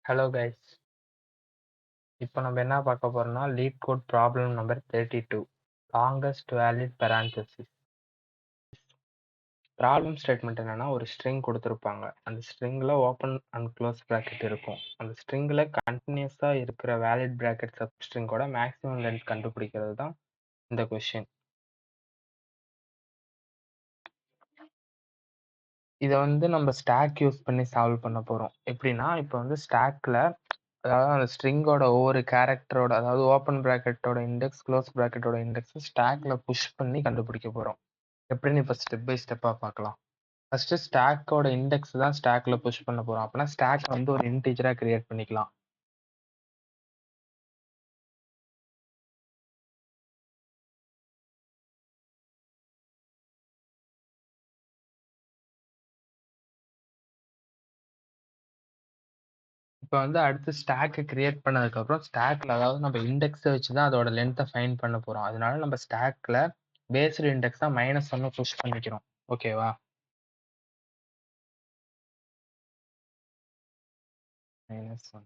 Hello guys. இப்போ நம்ம என்ன பார்க்க போறோம்னா LeetCode problem number 32, longest valid parenthesis. Problem statement என்னன்னா, ஒரு ஸ்ட்ரிங் கொடுத்துருப்பாங்க. அந்த ஸ்ட்ரிங்ல ஓப்பன் அண்ட் க்ளோஸ் பிராக்கெட் இருக்கும். அந்த ஸ்ட்ரிங்ல கண்டினியூஸா இருக்கிற வேலிட் பிராக்கெட் சப்ஸ்ட்ரிங்கோட மேக்ஸிமம் லென்த் கண்டுபிடிக்கிறது தான் இந்த கொஸ்டின். இதை நம்ம ஸ்டாக் யூஸ் பண்ணி சால்வ் பண்ண போறோம். எப்படின்னா, இப்போ ஸ்டாக்ல அதாவது அந்த ஸ்ட்ரிங்கோட ஒவ்வொரு கேரக்டரோட, அதாவது ஓப்பன் பிராக்கெட்டோட இண்டெக்ஸ், க்ளோஸ் பிராக்கெட்டோட இண்டெக்ஸ் ஸ்டாக்ல புஷ் பண்ணி கண்டுபிடிக்க போறோம். எப்படின்னு இப்போ ஸ்டெப் பை ஸ்டெப்பா பார்க்கலாம். ஃபர்ஸ்ட் ஸ்டாக்கோட இண்டெக்ஸ் தான் ஸ்டாக்ல புஷ் பண்ண போறோம். அப்படின்னா ஸ்டாக் ஒரு இன்டிஜரா கிரியேட் பண்ணிக்கலாம். இப்போ அடுத்து ஸ்டாக்கை கிரியேட் பண்ணதுக்கு அப்புறம் ஸ்டாக்ல, அதாவது நம்ம இண்டெக்ஸை வச்சு தான் அதோட லென்த்தை ஃபைண்ட் பண்ண போறோம். அதனால நம்ம ஸ்டாக்ல பேஸ்டு இண்டெக்ஸ் தான் -1 புஷ் பண்ணிக்கிறோம். ஓகேவா? -1.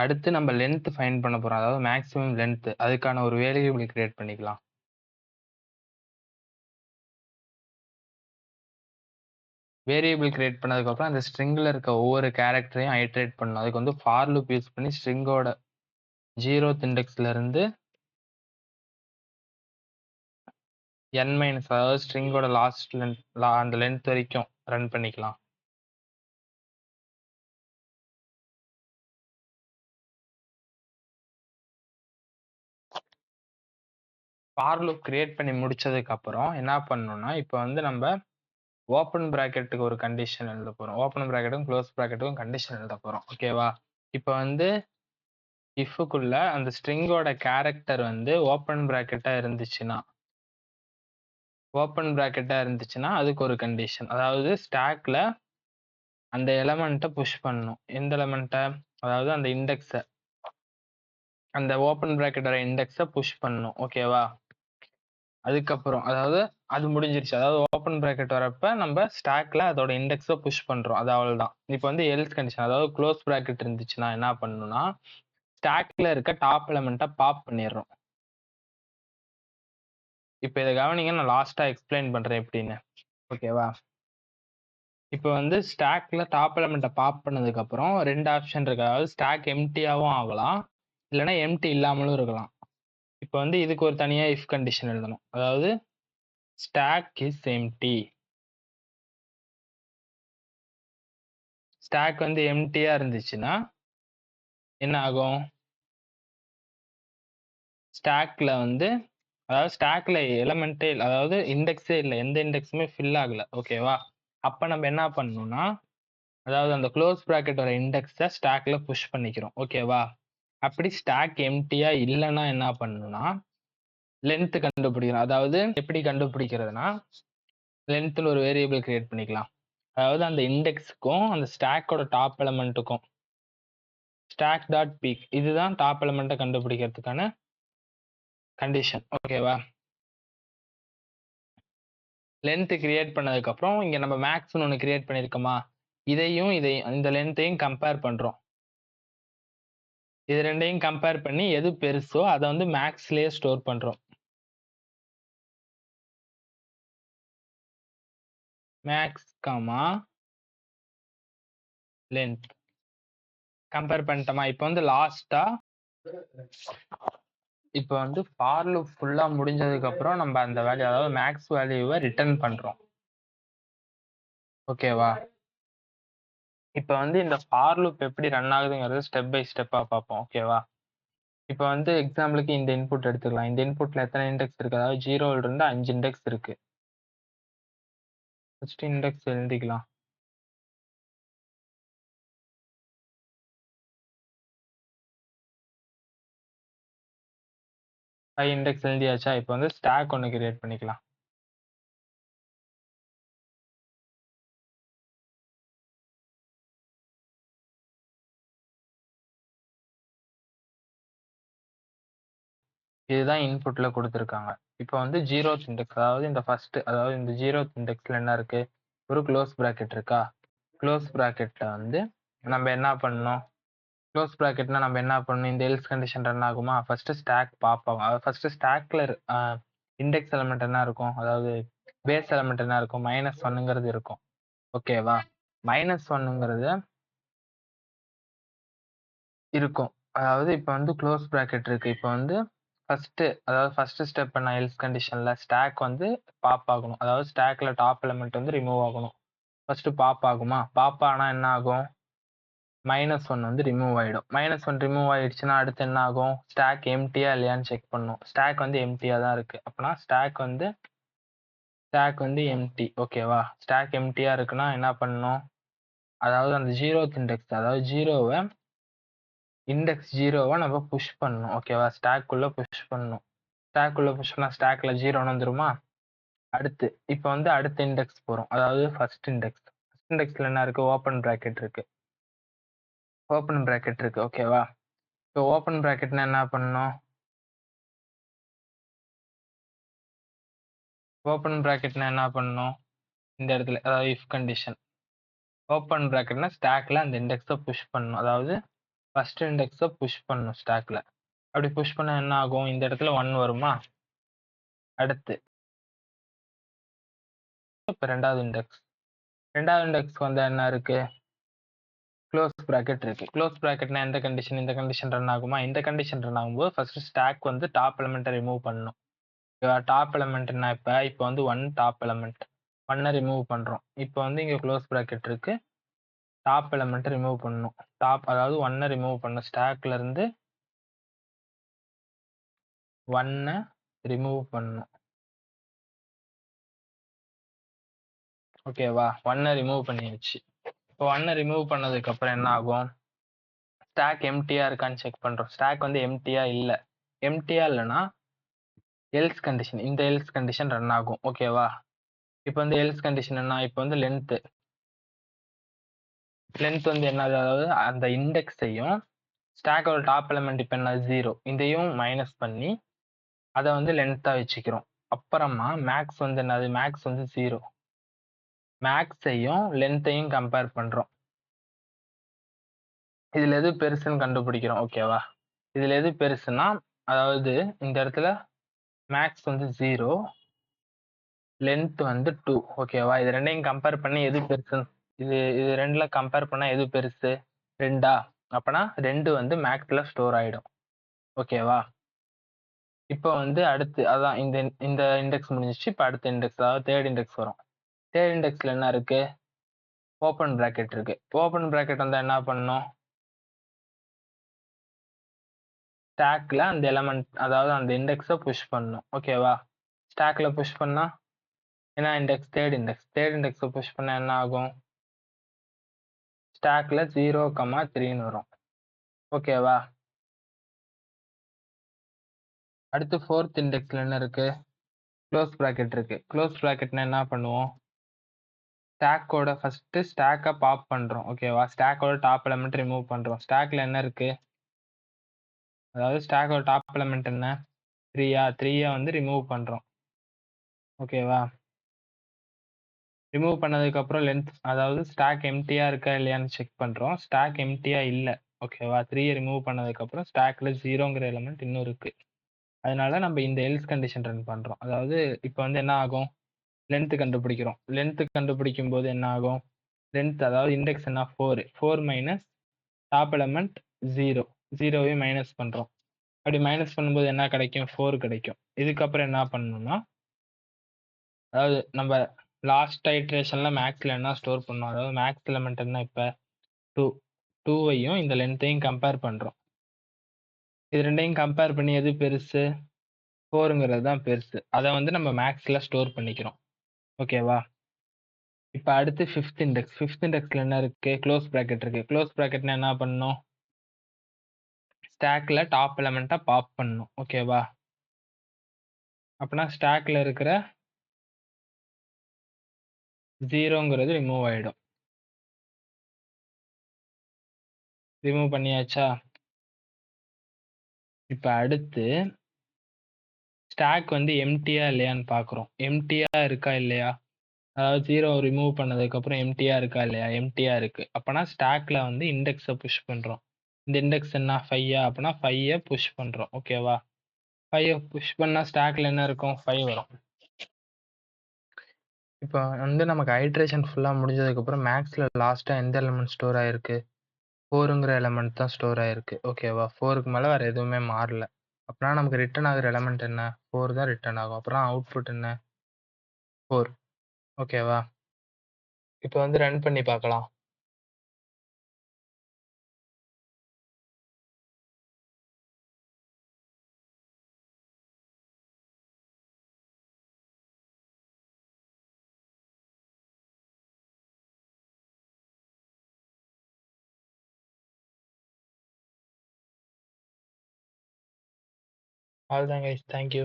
அடுத்து நம்ம லென்த் ஃபைண்ட் பண்ண போறோம், அதாவது மேக்ஸிமம் லென்த். அதுக்கான ஒரு வேரியபிள் கிரியேட் பண்ணிக்கலாம். வேரியபிள் கிரியேட் பண்ணதுக்கப்புறம் அந்த ஸ்ட்ரிங்கில் இருக்க ஒவ்வொரு கேரக்டரையும் ஐட்ரேட் பண்ணணும். அதுக்கு ஃபார் லூப் யூஸ் பண்ணி ஸ்ட்ரிங்கோட 0th இண்டெக்ஸ்ல இருந்து n-, அதாவது ஸ்ட்ரிங்கோட லாஸ்ட் லென்த், அந்த லென்த் வரைக்கும் ரன் பண்ணிக்கலாம். ஃபார் லூப் கிரியேட் பண்ணி முடிச்சதுக்கு அப்புறம் என்ன பண்ணணும்னா, இப்போ நம்ம ஓப்பன் பிராக்கெட்டுக்கு ஒரு கண்டிஷன் எழுத போறோம். ஓப்பன் பிராக்கெட்டுக்கும் க்ளோஸ் பிராக்கெட்டுக்கும் கண்டிஷன் எழுத போறோம். ஓகேவா? இப்போ இஃப்க்குள்ள அந்த ஸ்ட்ரிங்கோட கேரக்டர் ஓப்பன் பிராக்கெட்டா இருந்துச்சுன்னா, அதுக்கு ஒரு கண்டிஷன். அதாவது ஸ்டாக்ல அந்த எலமெண்ட்டை புஷ் பண்ணணும். எந்த எலமெண்ட்டை? அதாவது அந்த இண்டெக்ஸை, அந்த ஓப்பன் பிராக்கெட்டோட இண்டெக்ஸை புஷ் பண்ணணும். ஓகேவா? அதுக்கப்புறம் அதாவது அது முடிஞ்சிருச்சு. அதாவது ஓப்பன் பிராக்கெட் வரப்ப நம்ம ஸ்டாக்ல அதோட இண்டெக்ஸை புஷ் பண்றோம். அது அவ்வளவுதான். இப்போ எல்ஸ் கண்டிஷன், அதாவது க்ளோஸ் பிராக்கெட் இருந்துச்சுன்னா என்ன பண்ணணும்னா, ஸ்டாக்ல இருக்க டாப் எலமெண்ட்டை பாப் பண்ணிடுறோம். இப்போ இதை கவனிங்க, நான் லாஸ்டா எக்ஸ்பிளைன் பண்றேன் எப்படின்னு. ஓகேவா? இப்போ ஸ்டாக்ல டாப் எலமெண்ட்டை பாப் பண்ணதுக்கு அப்புறம் 2 ஆப்ஷன் இருக்கு. அதாவது ஸ்டாக் எம்டியாவும் ஆகலாம், இல்லைன்னா எம்டி இல்லாமலும் இருக்கலாம். இப்போ இதுக்கு ஒரு தனியா இஃப் கண்டிஷன் எழுதணும். அதாவது ஸ்டாக் இஸ் எம்டி. ஸ்டாக் எம்டியா இருந்துச்சுன்னா என்ன ஆகும்? ஸ்டாக்ல அதாவது ஸ்டாக்ல எலமெண்ட்டே இல்லை, அதாவது இண்டெக்ஸே இல்லை, எந்த இண்டெக்ஸுமே ஃபில் ஆகல. ஓகேவா? அப்ப நம்ம என்ன பண்ணணும்னா, அதாவது அந்த க்ளோஸ் பிராக்கெட்டோட இண்டெக்ஸை ஸ்டாக்ல புஷ் பண்ணிக்கிறோம். ஓகேவா? அப்படி ஸ்டாக் எம்டியா இல்லைன்னா என்ன பண்ணணும்னா, லென்த் கண்டுபிடிக்கிறோம். அதாவது எப்படி கண்டுபிடிக்கிறதுனா, லென்த்ல ஒரு வேரியபிள் கிரியேட் பண்ணிக்கலாம். அதாவது அந்த இண்டெக்ஸுக்கும் அந்த ஸ்டாக்கோட டாப் எலமெண்ட்டுக்கும் ஸ்டாக் டாட் பீக், இதுதான் டாப் எலமெண்ட்டை கண்டுபிடிக்கிறதுக்கான கண்டிஷன். ஓகேவா? லென்த் கிரியேட் பண்ணதுக்கு அப்புறம் இங்க நம்ம மேக்ஸ்னு ஒன்று கிரியேட் பண்ணிருக்கோமா, இதையும் இந்த லென்த்தையும் கம்பேர் பண்றோம். இது ரெண்டையும் கம்பேர் பண்ணி எது பெருசோ அதை மேக்ஸ்லயே ஸ்டோர் பண்றோம். மேக்ஸ் காமா லென்த் கம்பேர் பண்ணிட்டோமா. இப்போ லாஸ்டா இப்போ ஃபார் லூப் ஃபுல்லா முடிஞ்சதுக்கு அப்புறம் நம்ம அந்த வேல்யூ, அதாவது மேக்ஸ் வேல்யூவை ரிட்டர்ன் பண்றோம். ஓகேவா? இப்போ இந்த ஃபார் லூப் எப்படி ரன் ஆகுதுங்கிறது ஸ்டெப் பை ஸ்டெப்பா பார்ப்போம். ஓகேவா? இப்போ எக்ஸாம்பிளுக்கு இந்த இன்புட் எடுத்துக்கலாம். இந்த இன்புட்ல எத்தனை இண்டெக்ஸ் இருக்கு? அதாவது 0ல இருந்து 5 இண்டெக்ஸ் இருக்கு. ஃபர்ஸ்ட் இண்டெக்ஸ் எழுதிக்கலாம். இண்டெக்ஸ் எழுதியாச்சா? இப்போ ஸ்டாக் ஒன்று கிரியேட் பண்ணிக்கலாம். இதுதான் இன்புட்ல கொடுத்துருக்காங்க. இப்போ 0th இண்டெக்ஸ், அதாவது இந்த ஃபர்ஸ்ட், அதாவது இந்த 0th இண்டெக்ஸ்ல என்ன இருக்கு? ஒரு க்ளோஸ் பிராக்கெட் இருக்கா? க்ளோஸ் பிராக்கெட்ல நம்ம என்ன பண்ணணும், க்ளோஸ் ப்ராக்கெட்னா நம்ம என்ன பண்ணணும், இந்த எல்ஸ் கண்டிஷன் ரன் ஆகுமா, ஃபர்ஸ்ட் ஸ்டாக் பாப் ஆகும். அதாவது ஃபர்ஸ்ட் ஸ்டாக்ல இண்டெக்ஸ் எலமெண்ட் என்ன இருக்கும், அதாவது பேஸ் எலமெண்ட் என்ன இருக்கும், -1ங்கிறது இருக்கும். ஓகேவா, -1ங்கிறது இருக்கும். அதாவது இப்போ வந்து க்ளோஸ் ப்ராக்கெட் இருக்கு. இப்போ வந்து ஃபர்ஸ்ட் ஸ்டெப் என்ன, எல்ஸ் கண்டிஷன்ல ஸ்டாக் வந்து பாப் ஆகணும். அதாவது ஸ்டாக்ல டாப் எலிமெண்ட் வந்து ரிமூவ் ஆகணும். ஃபர்ஸ்ட் பாப் ஆகுமா, பாப் ஆனா என்ன ஆகும், -1 வந்து ரிமூவ் ஆயிடும். -1 ரிமூவ் ஆயிடுச்சுன்னா அடுத்து என்ன ஆகும், ஸ்டாக் எம்டியா இல்லையான்னு செக் பண்ணும். ஸ்டாக் வந்து எம்டியா தான் இருக்கு. அப்பனா ஸ்டாக் வந்து எம்டி. ஓகேவா, ஸ்டாக் எம்டியா இருக்குன்னா என்ன பண்ணணும், அதாவது அந்த 0th இண்டெக்ஸ், அதாவது இண்டெக்ஸ் 0வை நம்ம புஷ் பண்ணணும். ஓகேவா, ஸ்டாக்குள்ள புஷ் பண்ணணும். ஸ்டாக்குள்ள புஷ் பண்ணா ஸ்டாக்ல 0 வந்துருமா. அடுத்து இப்போ வந்து அடுத்த இண்டெக்ஸ் போறோம். அதாவது ஃபர்ஸ்ட் இண்டெக்ஸ்ல என்ன இருக்கு, ஓப்பன் பிராக்கெட் இருக்கு. ஓகேவா, இப்போ ஓப்பன் பிராக்கெட்னா என்ன பண்ணணும், இந்த இடத்துல அதாவது இஃப் கண்டிஷன். ஓப்பன் பிராக்கெட்னா ஸ்டாக்ல அந்த இண்டெக்ஸை புஷ் பண்ணணும். அதாவது ஃபர்ஸ்ட் இண்டெக்ஸை புஷ் பண்ணணும் ஸ்டாக்ல. அப்படி புஷ் பண்ணா என்ன ஆகும், இந்த இடத்துல 1 வருமா. அடுத்து இப்போ ரெண்டாவது இண்டெக்ஸ் வந்து என்ன இருக்கு, க்ளோஸ் பிராக்கெட் இருக்கு. க்ளோஸ் பிராக்கெட்னா இந்த கண்டிஷன் ரன் ஆகுமா. இந்த கண்டிஷன் ரன் ஆகும்போது ஃபர்ஸ்ட் ஸ்டாக் வந்து டாப் எலிமெண்ட்டை ரிமூவ் பண்ணணும். டாப் எலிமெண்ட்னா இப்போ வந்து 1 டாப் எலிமெண்ட் 1 ரிமூவ் பண்றோம். இப்போ வந்து இங்க க்ளோஸ் பிராக்கெட் இருக்கு, டாப் எலிமெண்ட் ரிமூவ் பண்ணணும். அதாவது 1 ரிமூவ் பண்ணணும். ஸ்டாக்ல இருந்து 1 ரிமூவ் பண்ணணும். ஓகேவா, 1 ரிமூவ் பண்ணியாச்சு. இப்போ 1 ரிமூவ் பண்ணதுக்கு அப்புறம் என்ன ஆகும், ஸ்டாக் எம்டியா இருக்கான்னு செக் பண்றோம். ஸ்டாக் வந்து எம்டியா இல்லைன்னா எல்ஸ் கண்டிஷன், இந்த எல்ஸ் கண்டிஷன் ரன் ஆகும். ஓகேவா, இப்போ வந்து எல்ஸ் கண்டிஷன் என்ன, இப்போ வந்து லென்த் வந்து என்னது, அதாவது அந்த இண்டெக்ஸையும் ஸ்டாக்கோட டாப் எலிமெண்ட் இப்போ என்ன 0, இதையும் மைனஸ் பண்ணி அதை வந்து லென்த்தா வச்சுக்கிறோம். அப்புறமா மேக்ஸ் வந்து என்னது, மேக்ஸ் வந்து 0, மேக்ஸையும் லென்த்தையும் கம்பேர் பண்றோம். இதுல எது பெருசுன்னு கண்டுபிடிக்கிறோம். ஓகேவா, இதுல எது பெருசுன்னா, அதாவது இந்த இடத்துல மேக்ஸ் வந்து 0, லென்த் வந்து 2. ஓகேவா, இது ரெண்டையும் கம்பேர் பண்ணி எது பெருசு, இது ரெண்டுல கம்பேர் பண்ணா எது பெருசு, 2ஆ. அப்பனா 2 வந்து மேக்ஸ்ல ஸ்டோர் ஆயிடும். ஓகேவா, இப்போ வந்து அடுத்து அதான் இந்த இண்டெக்ஸ் முடிஞ்சிச்சு. இப்போ அடுத்த இண்டெக்ஸ், அதாவது தேர்ட் இண்டெக்ஸ் வரும். தேர்ட் இண்டெக்ஸ்ல என்ன இருக்கு, ஓப்பன் பிராக்கெட் இருக்கு. ஓப்பன் பிராக்கெட் வந்து என்ன பண்ணணும், ஸ்டாக்ல அந்த எலமெண்ட், அதாவது அந்த இண்டெக்ஸை புஷ் பண்ணணும். ஓகேவா, ஸ்டாக்ல புஷ் பண்ணா என்ன இண்டெக்ஸ், தேர்ட் இண்டெக்ஸை புஷ் பண்ணா என்ன ஆகும், ஸ்டாக்ல 0,3ன்னு வரும். ஓகேவா, அடுத்து ஃபோர்த் இண்டெக்ஸ்ல என்ன இருக்கு, க்ளோஸ் பிராக்கெட் இருக்கு. க்ளோஸ் பிராக்கெட்னா என்ன பண்ணுவோம், ஸ்டாக்கோட ஃபர்ஸ்ட் ஸ்டாக்கை பாப் பண்றோம். ஓகேவா, ஸ்டாக்கோட டாப் எலிமெண்ட் ரிமூவ் பண்றோம். ஸ்டாக்ல என்ன இருக்கு, அதாவது ஸ்டாக்கோட டாப் எலிமெண்ட் என்ன, 3யா வந்து ரிமூவ் பண்றோம். ஓகேவா, ரிமூவ் பண்ணதுக்கு அப்புறம் லென்த், அதாவது ஸ்டாக் எம்டியா இருக்கா இல்லையான்னு செக் பண்றோம். ஸ்டாக் எம்டியா இல்ல. ஓகேவா, 3யை ரிமூவ் பண்ணதுக்கு அப்புறம் ஸ்டாக்ல 0ங்கிற எலிமெண்ட் இன்னும் இருக்கு. அதனால நம்ம இந்த எல்ஸ் கண்டிஷன் ரன் பண்றோம். அதாவது இப்போ வந்து என்ன ஆகும், லென்த் கண்டுபிடிக்கிறோம். லென்த் கண்டுபிடிக்கும் போது என்ன ஆகும், லென்த் அதாவது இண்டெக்ஸ் என்ன 4 மைனஸ் டாப் எலிமெண்ட் 0வையும் மைனஸ் பண்றோம். அப்படி மைனஸ் பண்ணும்போது என்ன கிடைக்கும், 4 கிடைக்கும். இதுக்கப்புறம் என்ன பண்ணணும்னா, அதாவது நம்ம லாஸ்ட் ஐட்ரேஷன்ல மேக்ஸ்ல என்ன ஸ்டோர் பண்ணோம், அதாவது மேக்ஸ் எலிமெண்ட் என்ன இப்போ 2வையும் இந்த லென்த்தையும் கம்பேர் பண்றோம். இது ரெண்டையும் கம்பேர் பண்ணி எது பெருசு, 4ங்கிறது தான் பெருசு. அதை வந்து நம்ம மேக்ஸ்ல ஸ்டோர் பண்ணிக்கிறோம். ஓகேவா, இப்போ அடுத்து ஃபிஃப்த் இண்டெக்ஸ்ல என்ன இருக்கு, க்ளோஸ் பிராக்கெட் இருக்கு. க்ளோஸ் பிராக்கெட்னா என்ன பண்ணணும், ஸ்டாக்ல டாப் எலிமெண்ட்டை பாப் பண்ணணும். ஓகேவா, அப்படின்னா ஸ்டாக்ல இருக்கிற 0ங்கிறது ரிமூவ் ஆயிடும். ரிமூவ் பண்ணியாச்சா. இப்போ அடுத்து ஸ்டாக் வந்து எம்டியா இல்லையான்னு பார்க்குறோம். எம்டியா இருக்கா இல்லையா, அதாவது 0 ரிமூவ் பண்ணதுக்கப்புறம் எம்டியா இருக்கா இல்லையா? எம்டியா இருக்கு. அப்பனா ஸ்டாக்ல வந்து இண்டெக்ஸை புஷ் பண்றோம். இந்த இண்டெக்ஸ் என்ன 5 அப்பனா 5 புஷ் பண்றோம். ஓகேவா? 5 புஷ் பண்ணா ஸ்டாக்ல என்ன இருக்கும்? 5 வரும். இப்போ வந்து நமக்கு ஐட்ரேஷன் ஃபுல்லா முடிஞ்சதுக்கப்புறம் மேக்ஸ்ல லாஸ்டா எந்த எலிமெண்ட் ஸ்டோர் ஆயிருக்கு? 4ங்கிற எலிமெண்ட் தான் ஸ்டோர் ஆயிருக்கு. ஓகேவா? 4க்கு மேல வேற எதுவுமே மாறல. அப்பனா நமக்கு ரிட்டர்ன் ஆகுற எலிமெண்ட் என்ன? 4 தான் ரிட்டர்ன் ஆகும். அப்புறம் அவுட்புட் என்ன? 4. ஓகேவா? இப்போ வந்து ரன் பண்ணி பார்க்கலாம். அவ்வளோதான் கைஸ். Thank you.